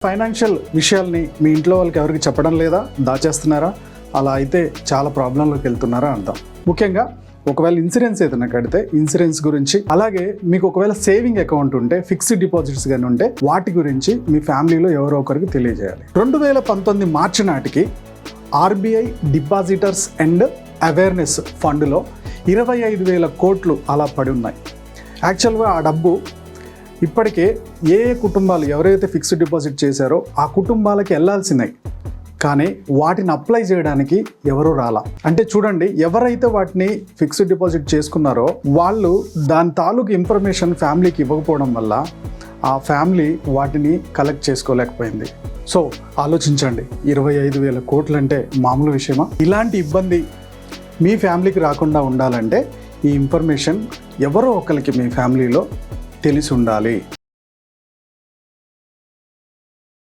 Financial విషయాల్ని మీ ఇంట్లో వాళ్ళకి ఎవరికి చెప్పడం లేదా, దాచేస్తున్నారా? అలా అయితే చాలా ప్రాబ్లంలోకి వెళ్తున్నారా అర్థం. ముఖ్యంగా ఒకవేళ ఇన్సూరెన్స్ ఏదైనా కడితే ఇన్సూరెన్స్ గురించి, అలాగే మీకు ఒకవేళ సేవింగ్ అకౌంట్ ఉంటే, ఫిక్స్డ్ డిపాజిట్స్ కానీ ఉంటే వాటి గురించి మీ ఫ్యామిలీలో ఎవరో ఒకరికి తెలియజేయాలి. 2019 మార్చి నాటికి ఆర్బీఐ డిపాజిటర్స్ అండ్ అవేర్నెస్ ఫండ్లో 25,000 కోట్లు అలా పడి ఉన్నాయి. యాక్చువల్గా ఆ డబ్బు ఇప్పటికే ఏ కుటుంబాలు ఎవరైతే ఫిక్స్డ్ డిపాజిట్ చేశారో ఆ కుటుంబాలకి వెళ్ళాల్సినాయి, కానీ వాటిని అప్లై చేయడానికి ఎవరూ రాలా. అంటే చూడండి, ఎవరైతే వాటిని ఫిక్స్డ్ డిపాజిట్ చేసుకున్నారో వాళ్ళు దాని తాలూకు ఇన్ఫర్మేషన్ ఫ్యామిలీకి ఇవ్వకపోవడం వల్ల ఆ ఫ్యామిలీ వాటిని కలెక్ట్ చేసుకోలేకపోయింది. సో ఆలోచించండి, 25,000 కోట్లు అంటే మామూలు విషయమా? ఇలాంటి ఇబ్బంది మీ ఫ్యామిలీకి రాకుండా ఉండాలంటే ఈ ఇన్ఫర్మేషన్ ఎవరో ఒకరికి మీ ఫ్యామిలీలో తెలిసి ఉండాలి.